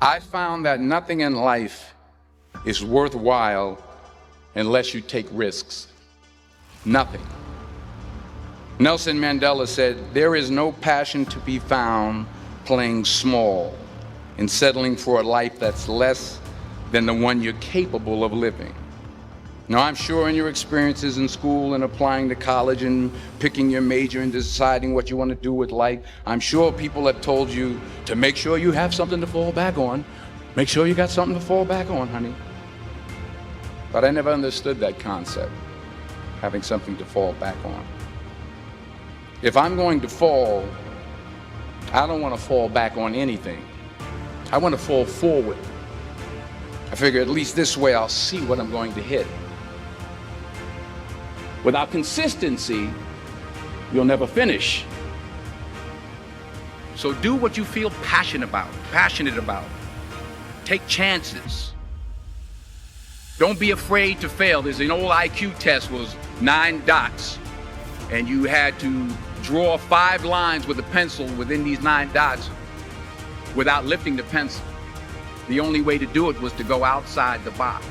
I found that nothing in life is worthwhile unless you take risks. Nothing. Nelson Mandela said, "There is no passion to be found playing small and settling for a life that's less than the one you're capable of living." Now, I'm sure in your experiences in school and applying to college and picking your major and deciding what you want to do with life, I'm sure people have told you to make sure you have something to fall back on. Make sure you got something to fall back on, honey. But I never understood that concept, having something to fall back on. If I'm going to fall, I don't want to fall back on anything. I want to fall forward. I figure at least this way I'll see what I'm going to hit. Without consistency, you'll never finish. So do what you feel passionate about. Take chances. Don't be afraid to fail. There's an old IQ test, was 9 dots, and you had to draw 5 lines with a pencil within these 9 dots without lifting the pencil. The only way to do it was to go outside the box.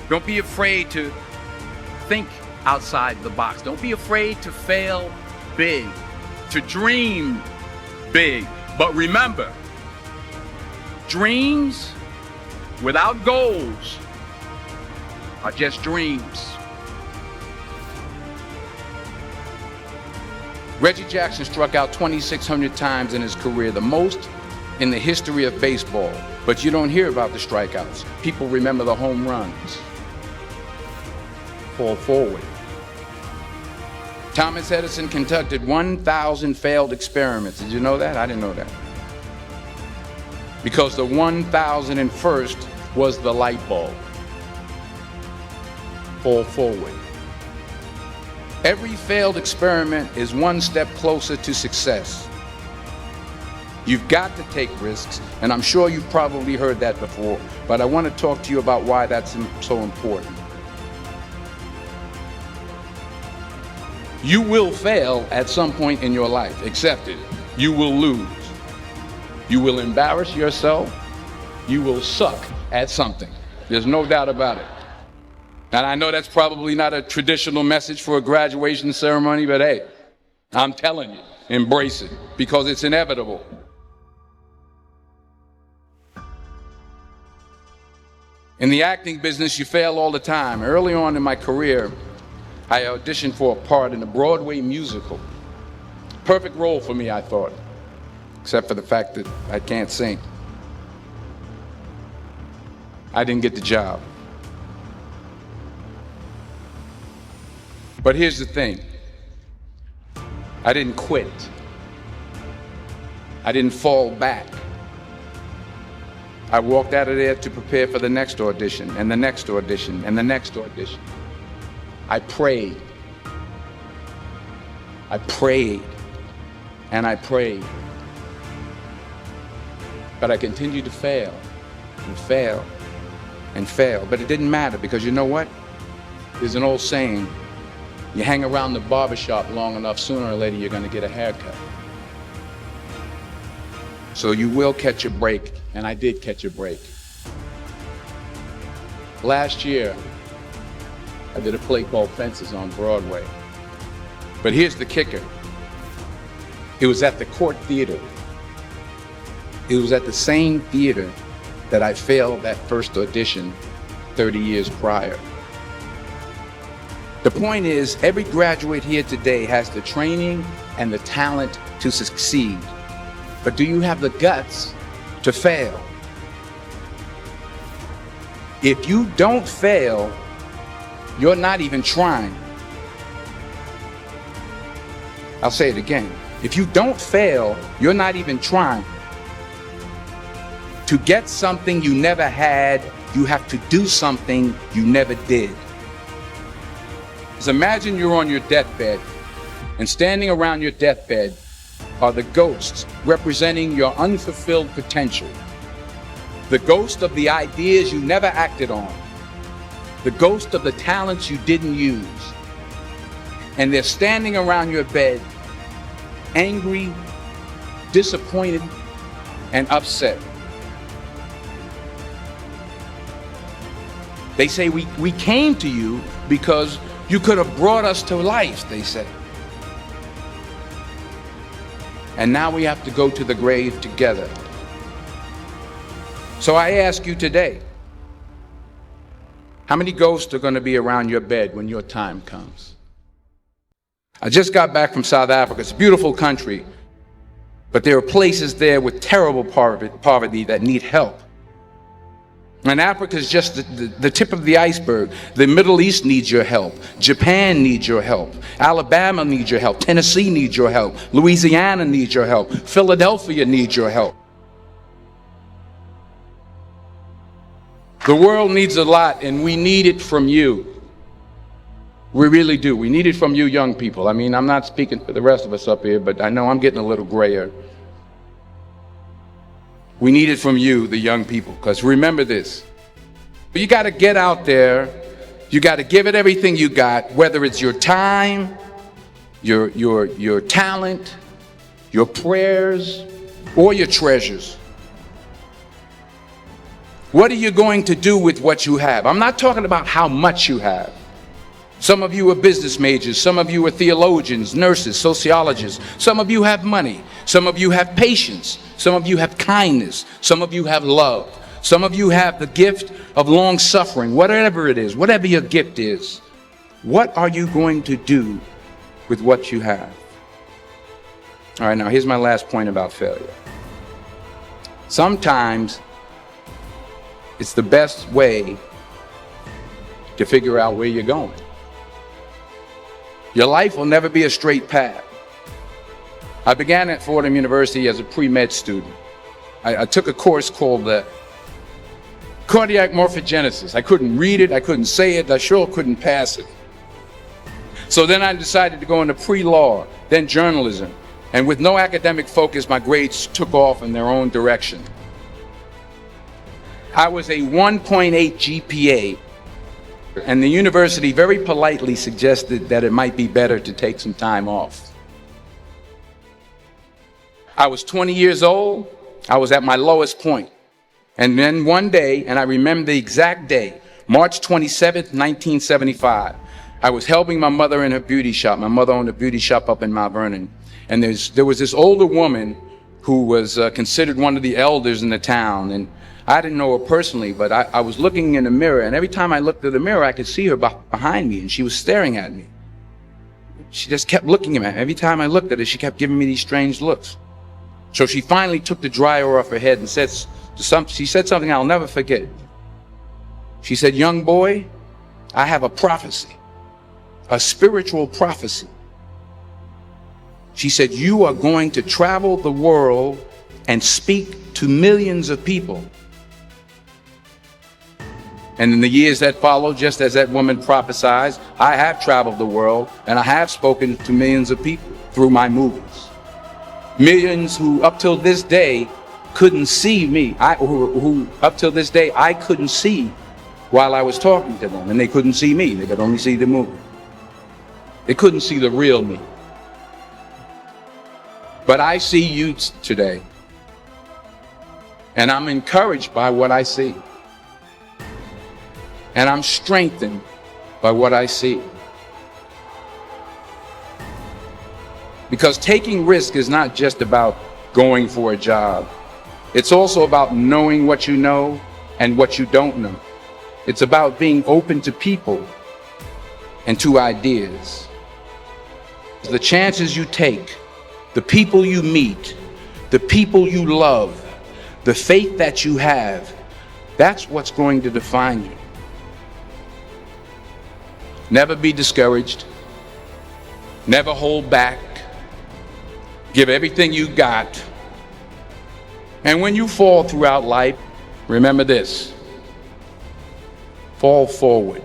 Don't be afraid to think outside the box. Don't be afraid to fail big, to dream big. But remember, dreams without goals are just dreams. Reggie Jackson struck out 2,600 times in his career, the most in the history of baseball. But you don't hear about the strikeouts. People remember the home runs. Fall forward. Thomas Edison conducted 1,000 failed experiments. Did you know that? I didn't know that. Because the 1,001st was the light bulb. Fall forward. Every failed experiment is one step closer to success. You've got to take risks, and I'm sure you've probably heard that before, but I want to talk to you about why that's so important. You will fail at some point in your life. Accept it. You will lose. You will embarrass yourself. You will suck at something. There's no doubt about it. And I know that's probably not a traditional message for a graduation ceremony, but hey, I'm telling you, embrace it because it's inevitable. In the acting business, you fail all the time. Early on in my career, I auditioned for a part in a Broadway musical. Perfect role for me, I thought, except for the fact that I can't sing. I didn't get the job. But here's the thing. I didn't quit. I didn't fall back. I walked out of there to prepare for the next audition, and the next audition, and the next audition. I prayed. I prayed. And I prayed. But I continued to fail, and fail, and fail. But it didn't matter, because you know what? There's an old saying, you hang around the barbershop long enough, sooner or later you're going to get a haircut. So you will catch a break, and I did catch a break. Last year, I did a play called Fences on Broadway. But here's the kicker. It was at the Court Theater. It was at the same theater that I failed that first audition 30 years prior. The point is, every graduate here today has the training and the talent to succeed. But do you have the guts to fail? If you don't fail, you're not even trying. I'll say it again. If you don't fail, you're not even trying. To get something you never had, you have to do something you never did. Just imagine you're on your deathbed, and standing around your deathbed are the ghosts representing your unfulfilled potential. The ghost of the ideas you never acted on. The ghost of the talents you didn't use. And they're standing around your bed, angry, disappointed, and upset. They say we came to you because you could have brought us to life, they say. And now we have to go to the grave together. So I ask you today, how many ghosts are going to be around your bed when your time comes? I just got back from South Africa. It's a beautiful country, but there are places there with terrible poverty that need help. And Africa is just the tip of the iceberg. The Middle East needs your help. Japan needs your help. Alabama needs your help. Tennessee needs your help. Louisiana needs your help. Philadelphia needs your help. The world needs a lot, and we need it from you. We really do. We need it from you young people. I mean, I'm not speaking for the rest of us up here, but I know I'm getting a little grayer. We need it from you, the young people, because remember this. You got to get out there. You got to give it everything you got, whether it's your time, your talent, your prayers, or your treasures. What are you going to do with what you have? I'm not talking about how much you have. Some of you are business majors. Some of you are theologians, nurses, sociologists. Some of you have money. Some of you have patience. Some of you have kindness. Some of you have love. Some of you have the gift of long suffering. Whatever it is, whatever your gift is, what are you going to do with what you have? All right, now here's my last point about failure. Sometimes it's the best way to figure out where you're going. Your life will never be a straight path. I began at Fordham University as a pre-med student. I took a course called cardiac morphogenesis. I couldn't read it, I couldn't say it, I sure couldn't pass it. So then I decided to go into pre-law, then journalism. And with no academic focus, my grades took off in their own direction. I was a 1.8 GPA, and the university very politely suggested that it might be better to take some time off. I was 20 years old. I was at my lowest point. And then one day, and I remember the exact day, March 27th, 1975, I was helping my mother in her beauty shop. My mother owned a beauty shop up in Mount Vernon. And there was this older woman who was considered one of the elders in the town. And I didn't know her personally, but I was looking in the mirror, and every time I looked at the mirror, I could see her behind me, and she was staring at me. She just kept looking at me. Every time I looked at her, she kept giving me these strange looks. So she finally took the dryer off her head and she said something I'll never forget. She said, "Young boy, I have a prophecy, a spiritual prophecy." She said, "You are going to travel the world and speak to millions of people." And in the years that followed, just as that woman prophesied, I have traveled the world and I have spoken to millions of people through my movies. Millions who up till this day couldn't see me, who up till this day I couldn't see while I was talking to them, and they couldn't see me, they could only see the movie. They couldn't see the real me. But I see you today, and I'm encouraged by what I see. And I'm strengthened by what I see. Because taking risk is not just about going for a job. It's also about knowing what you know and what you don't know. It's about being open to people and to ideas. The chances you take, the people you meet, the people you love, the faith that you have, that's what's going to define you. Never be discouraged. Never hold back. Give everything you got. And when you fall throughout life, remember this: fall forward.